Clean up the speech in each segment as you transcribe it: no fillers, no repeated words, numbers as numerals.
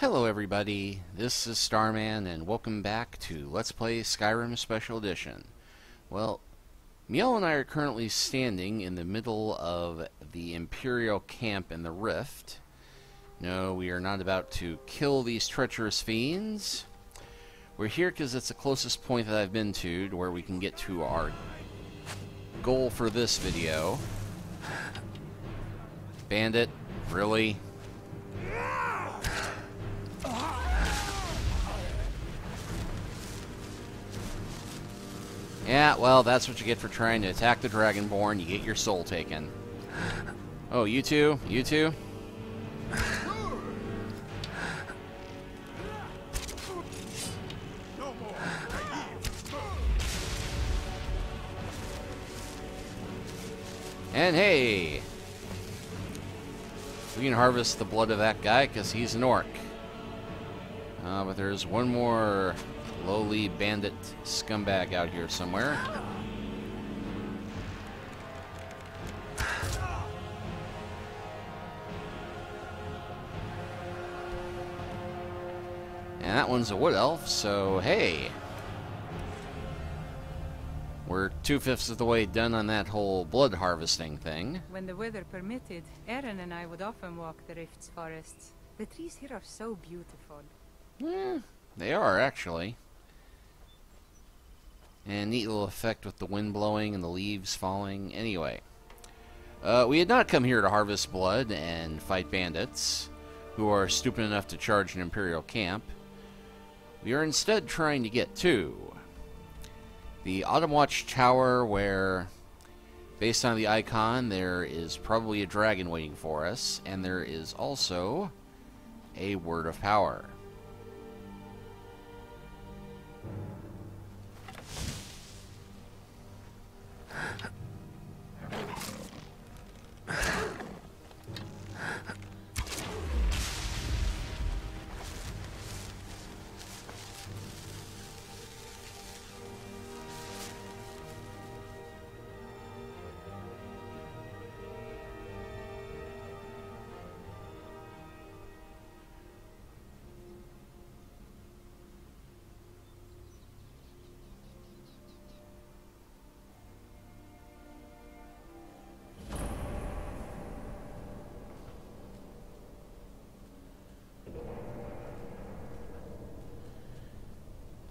Hello everybody, this is Starman and welcome back to Let's Play Skyrim Special Edition. Well, Miel and I are currently standing in the middle of the Imperial camp in the Rift. No, we are not about to kill these treacherous fiends. We're here because it's the closest point that I've been to where we can get to our goal for this video. Bandit, really? Yeah, well, that's what you get for trying to attack the Dragonborn. You get your soul taken. Oh, you two? You two? And hey! We can harvest the blood of that guy because he's an orc. But there's one more lowly bandit scumbag out here somewhere. And that one's a wood elf, so hey. We're 2/5 of the way done on that whole blood harvesting thing. When the weather permitted, Aaron and I would often walk the Rift's forests. The trees here are so beautiful. They are, actually. And neat little effect with the wind blowing and the leaves falling. Anyway, we had not come here to harvest blood and fight bandits who are stupid enough to charge an Imperial camp. We are instead trying to get to the Autumn Watch Tower, where, based on the icon, there is probably a dragon waiting for us, and there is also a word of power.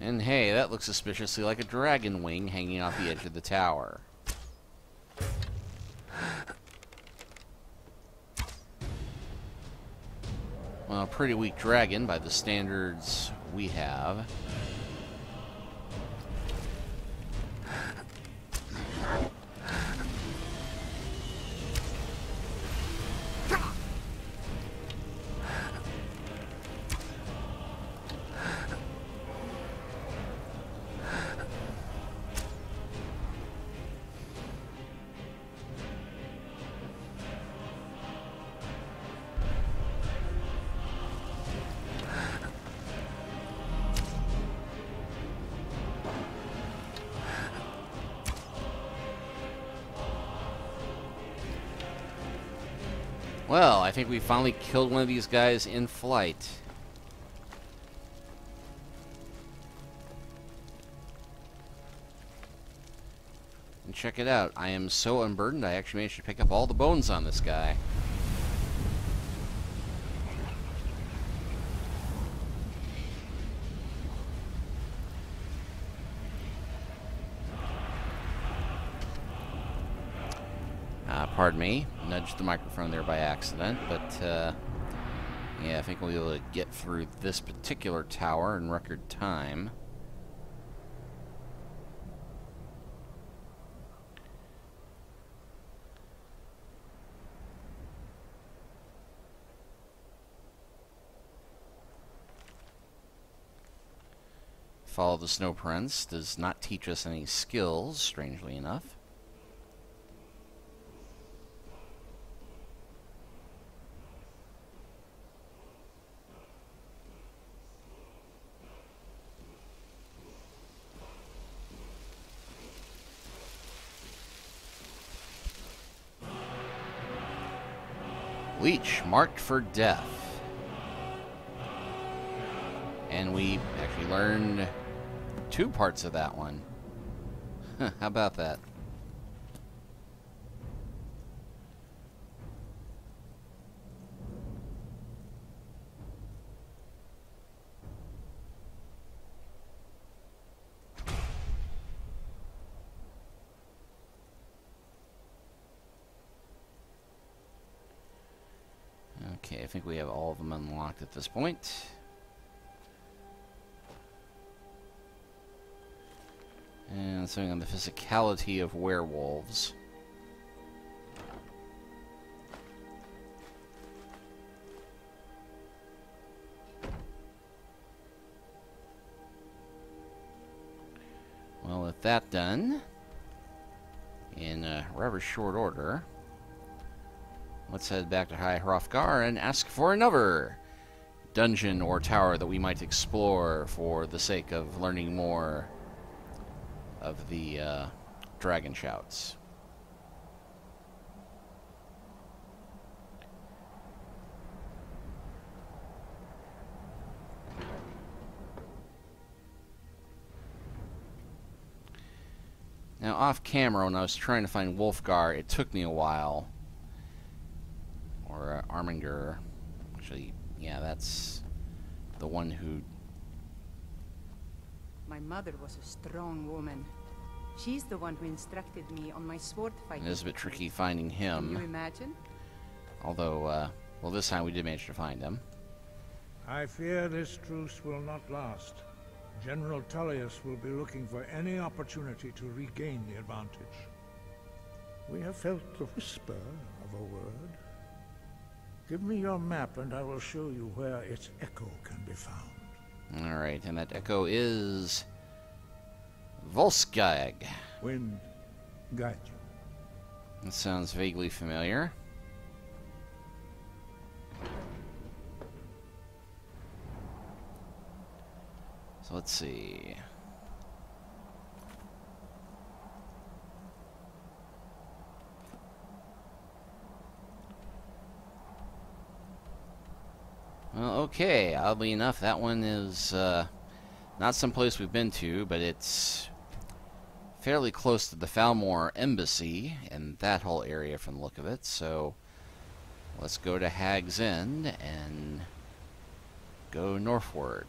And hey, that looks suspiciously like a dragon wing hanging off the edge of the tower. Well, a pretty weak dragon by the standards we have. Well, I think we finally killed one of these guys in flight. And check it out. I am so unburdened, I actually managed to pick up all the bones on this guy. Pardon me, nudged the microphone there by accident, but yeah, I think we'll be able to get through this particular tower in record time. Follow the Snow Prince does not teach us any skills, strangely enough. Leech, marked for death. And we actually learned 2 parts of that one. How about that? Okay, I think we have all of them unlocked at this point. And something on the physicality of werewolves. Well, with that done, in rather short order, let's head back to High Hrothgar and ask for another dungeon or tower that we might explore for the sake of learning more of the dragon shouts. Now, off camera, when I was trying to find Wolfgar, it took me a while. Or Arminger. Actually, yeah, that's the one who... My mother was a strong woman. She's the one who instructed me on my sword fighting. It is a bit tricky finding him. Can you imagine? Although, well, this time we did manage to find him. I fear this truce will not last. General Tullius will be looking for any opportunity to regain the advantage. We have felt the whisper of a word. Give me your map and I will show you where its echo can be found. Alright, and that echo is... Volskag. Wind, guide you. That sounds vaguely familiar. So let's see. Well, okay. Oddly enough, that one is not some place we've been to, but it's fairly close to the Falmore Embassy and that whole area from the look of it. So let's go to Hag's End and go northward.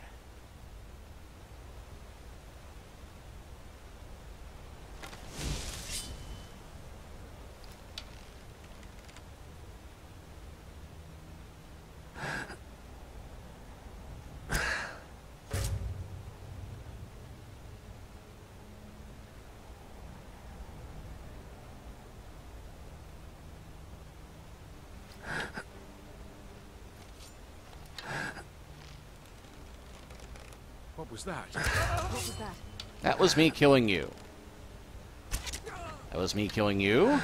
What was that? What was that? That was me killing you. That was me killing you.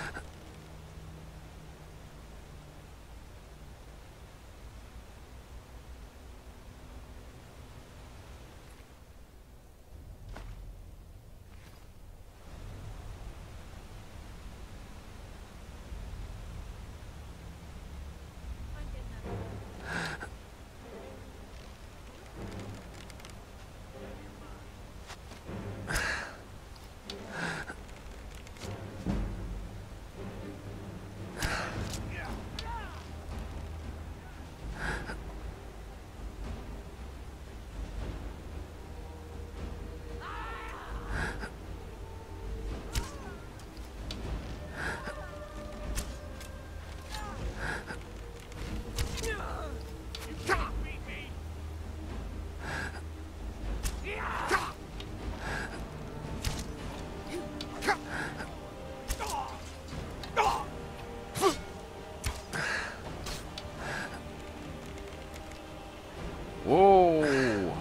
Whoa!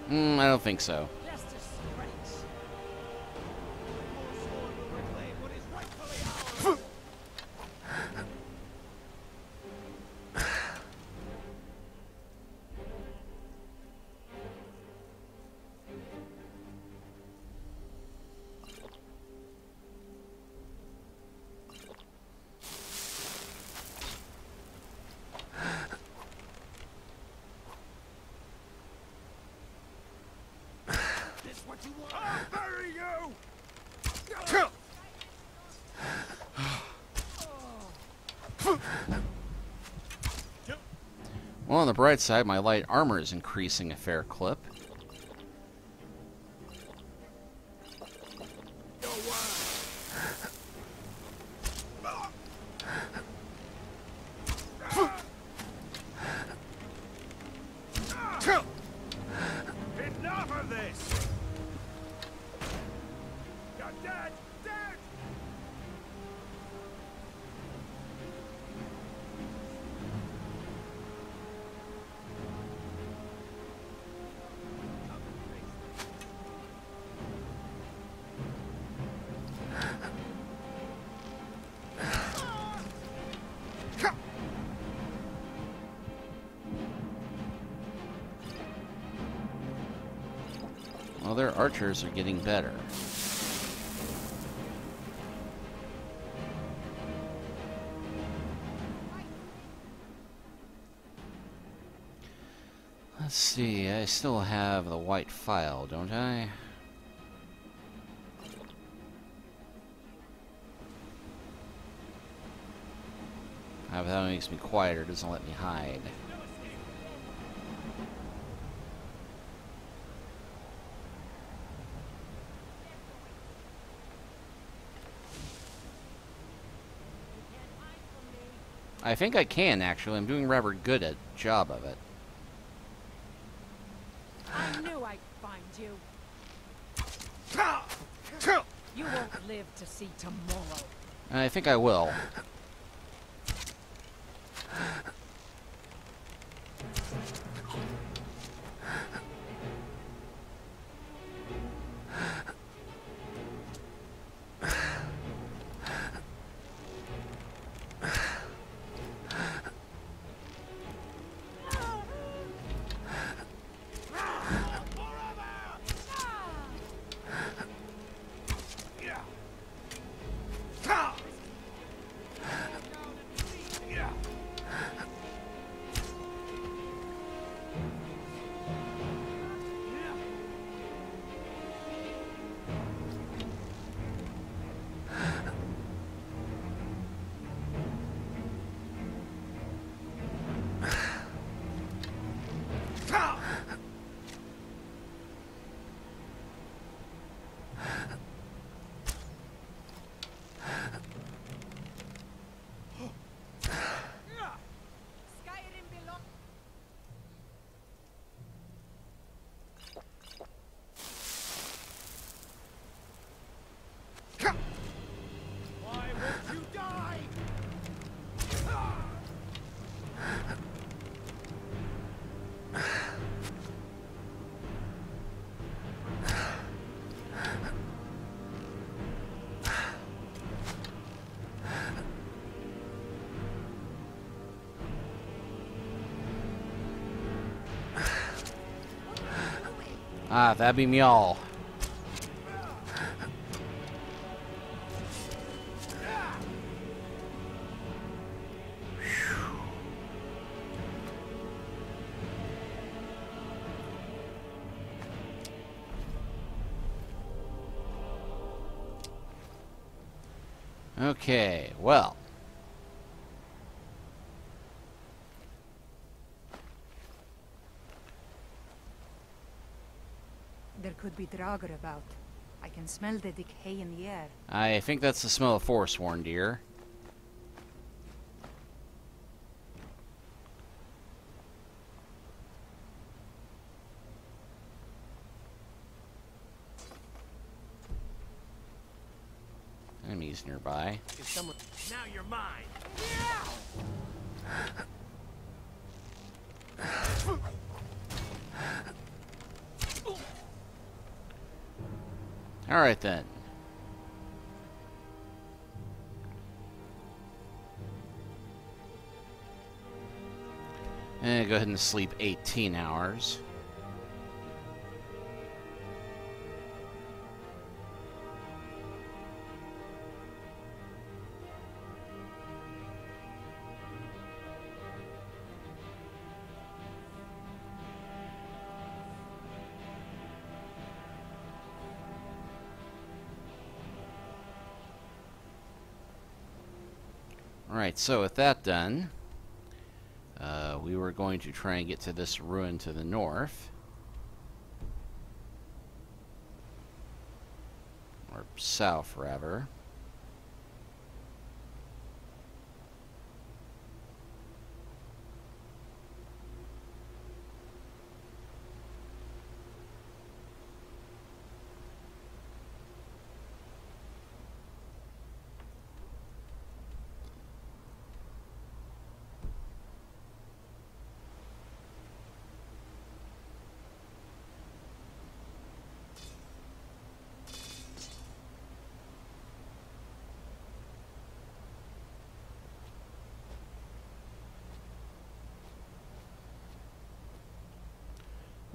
I don't think so. Well, on the bright side, my light armor is increasing a fair clip. Enough of this! You're dead! Dead! Well, their archers are getting better. Let's see, I still have the white file, don't I? But that makes me quieter, doesn't let me hide. I think I can, actually. I'm doing rather good at job of it. I knew I'd find you. You won't live to see tomorrow. I think I will. Skyrim belongs. Why won't you die? Ah, that'd be me all. Okay, well. There could be Draugr about. I can smell the decay in the air. I think that's the smell of Forsworn deer. Enemies nearby. If someone... Now you're mine! Alright then. And go ahead and sleep 18 hours. Alright, so with that done, We were going to try and get to this ruin to the north. Or south, rather.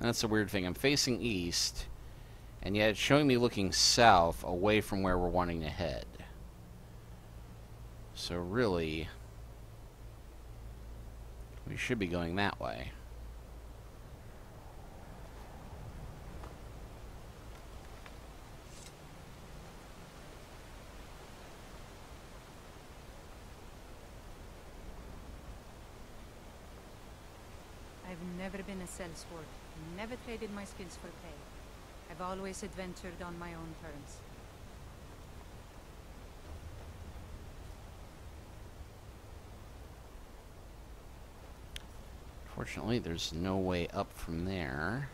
That's a weird thing. I'm facing east, and yet it's showing me looking south, away from where we're wanting to head. So really, we should be going that way. I've never been a sellsword. Never traded my skills for pay. I've always adventured on my own terms. Fortunately, there's no way up from there.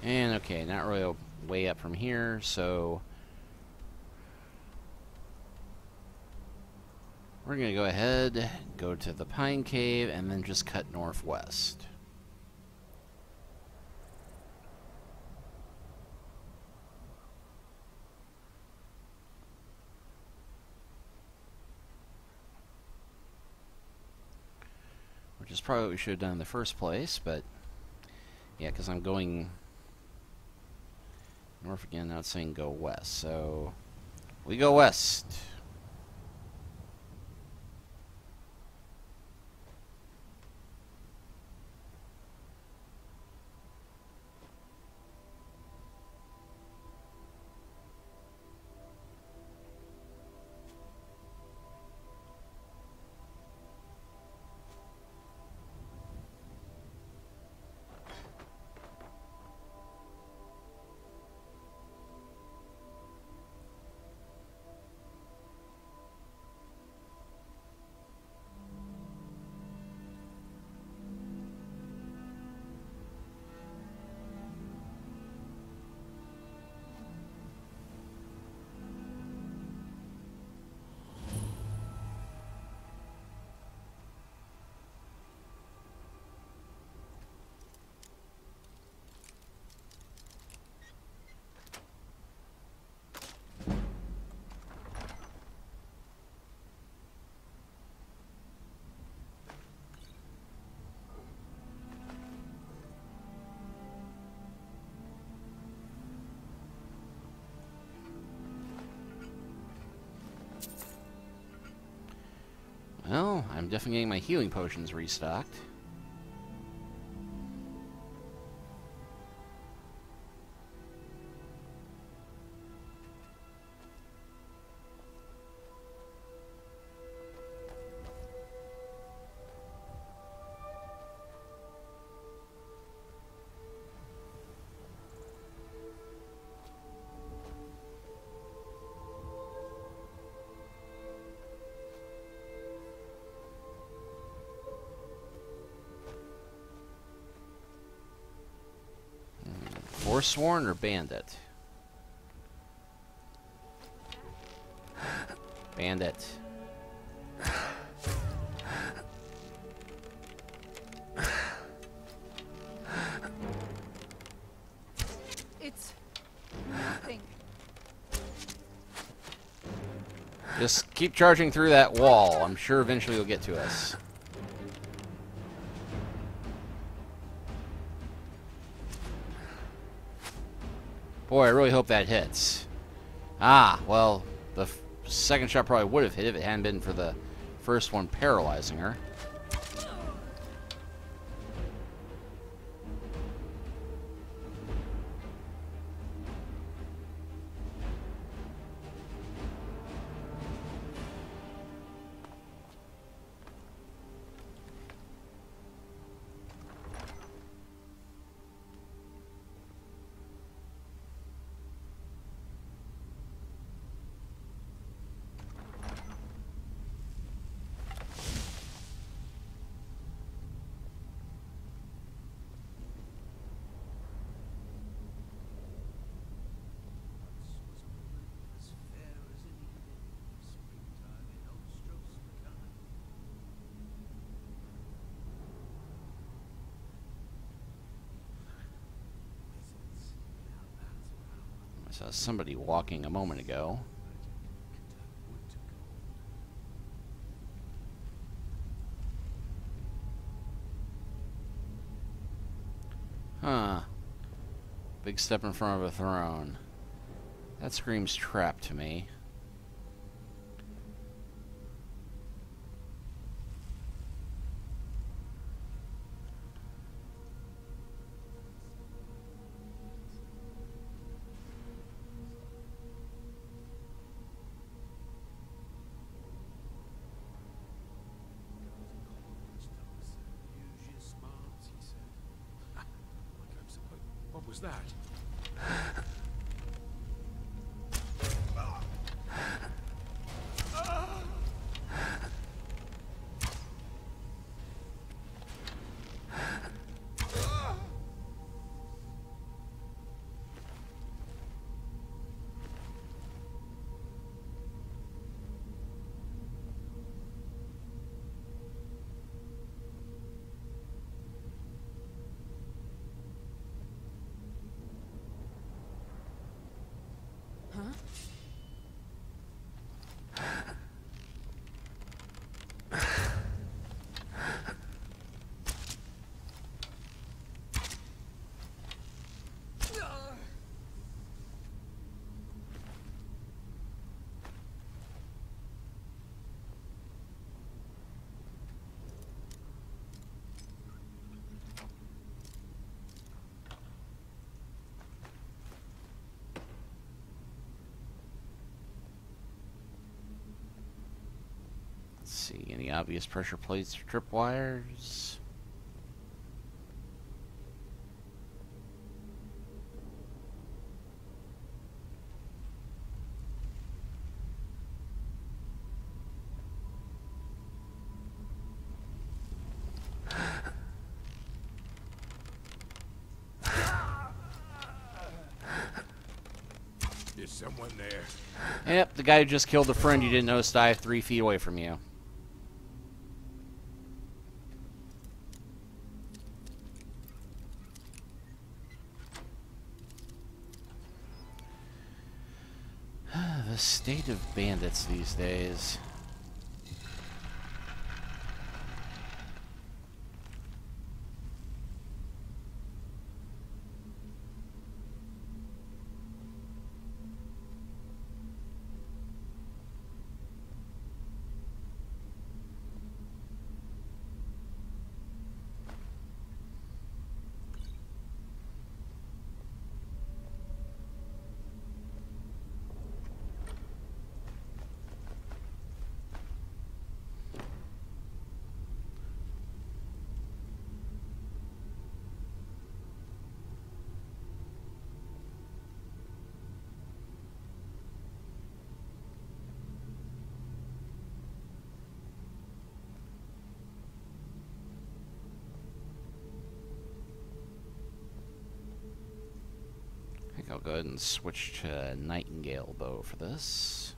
And okay, not really a way up from here, so we're going to go ahead, go to the Pine Cave, and then just cut northwest. Which is probably what we should have done in the first place, but yeah, because I'm going north again, now it's saying go west, so we go west. Well, I'm definitely getting my healing potions restocked. Forsworn or bandit? Bandit. It's nothing. Just keep charging through that wall. I'm sure eventually you'll get to us. Boy, I really hope that hits. Ah, well, the second shot probably would have hit if it hadn't been for the first one paralyzing her. I saw somebody walking a moment ago. Huh. Big step in front of a throne. That screams trap to me. What was that? Let's see, any obvious pressure plates or tripwires? Is someone there? Yep, the guy who just killed a friend you didn't notice dive 3 feet away from you. The state of bandits these days. I think I'll go ahead and switch to Nightingale bow for this.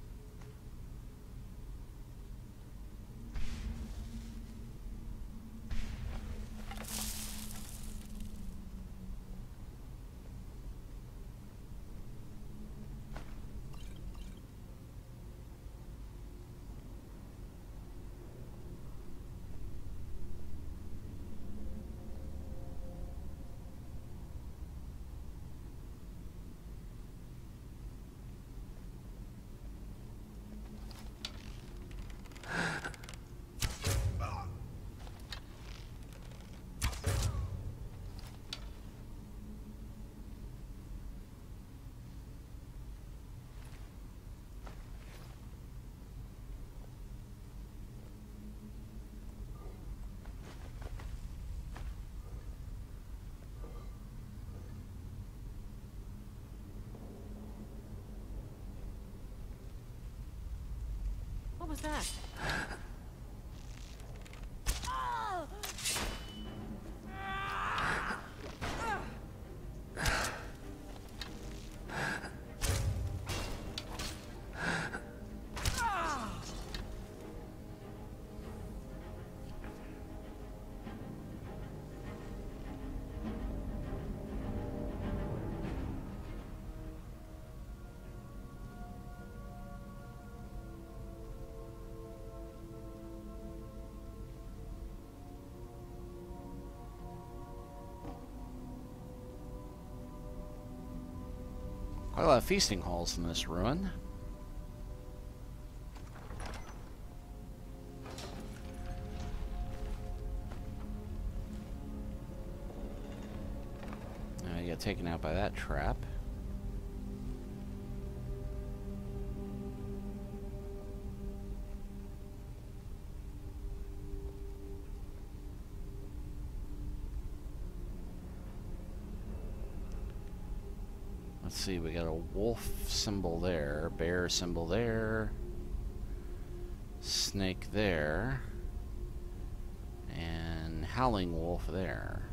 was that? Quite a lot of feasting halls in this ruin. I got taken out by that trap. Let's see, we got a wolf symbol there, bear symbol there, snake there, and howling wolf there.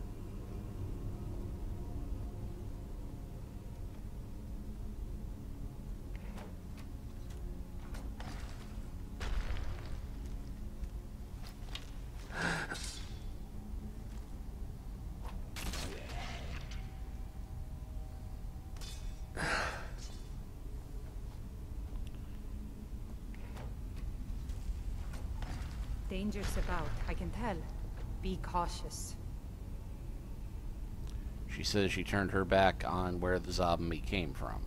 Danger's about, I can tell. Be cautious. She says she turned her back on where the zombie came from.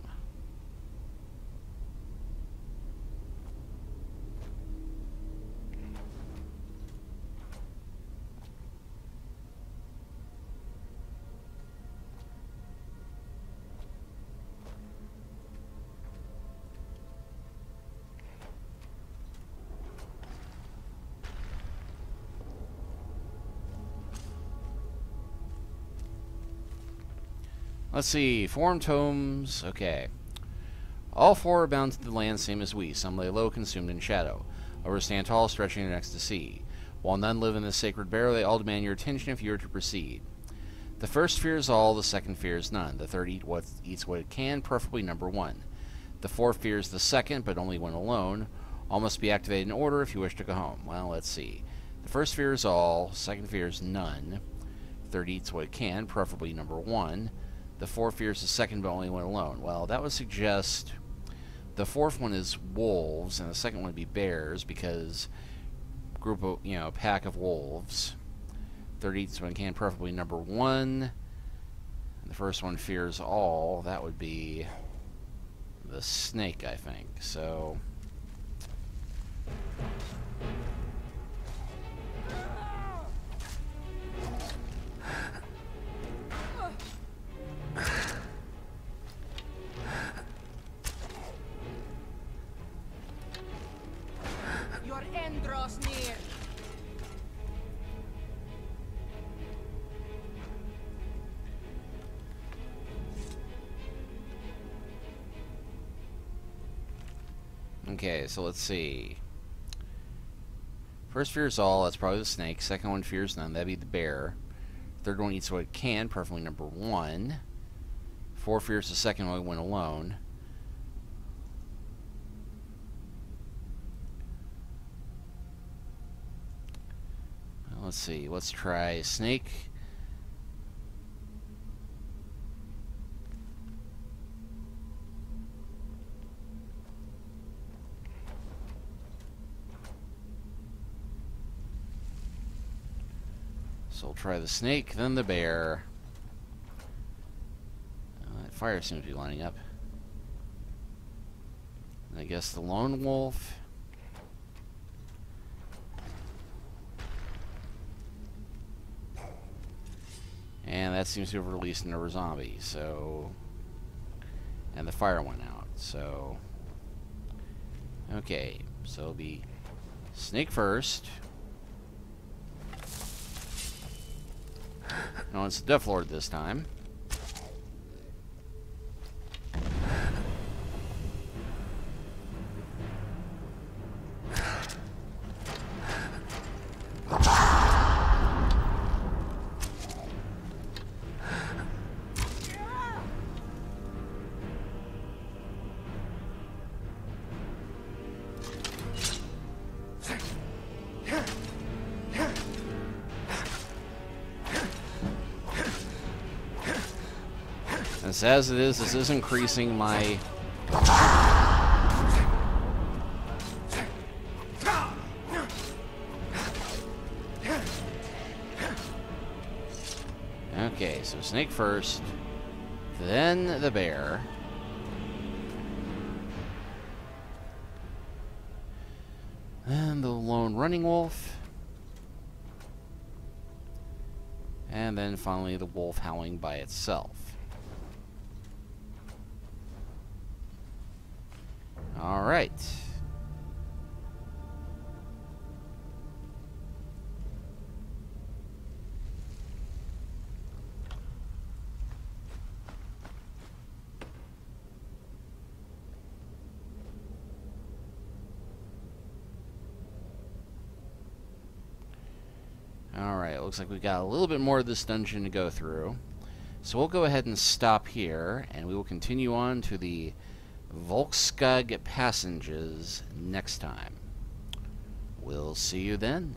Let's see, formed tomes, okay. All four are bound to the land same as we. Some lay low, consumed in shadow. Others stand tall, stretching next to sea. While none live in this sacred barrow, they all demand your attention if you are to proceed. The first fears all, the second fears none. The third eats what it can, preferably number one. The fourth fears the second, but only when alone. All must be activated in order if you wish to go home. Well, let's see. The first fears all, second fears none. The third eats what it can, preferably number one. The fourth fears the second, but only when alone. Well, that would suggest the fourth one is wolves, and the second one would be bears, because group of, pack of wolves. Third eats when it can, preferably number one. And the first one fears all. That would be the snake, I think. So Your end draws near. okay, so let's see. First fears all, that's probably the snake. Second one fears none, that'd be the bear. Third one eats what it can, preferably number one. Four fears the second one when alone. Let's see, let's try snake. So we'll try the snake, then the bear. That fire seems to be lining up. And I guess the lone wolf. And that seems to have released another zombie, so... And the fire went out, so... Okay, so it'll be snake first. No, it's the Death Lord this time. And as it is, this is increasing my... Okay, so snake first, then the bear. And the lone running wolf. And then finally the wolf howling by itself. Alright. Alright, looks like we've got a little bit more of this dungeon to go through. So we'll go ahead and stop here, and we will continue on to the Volskag passages next time. We'll see you then.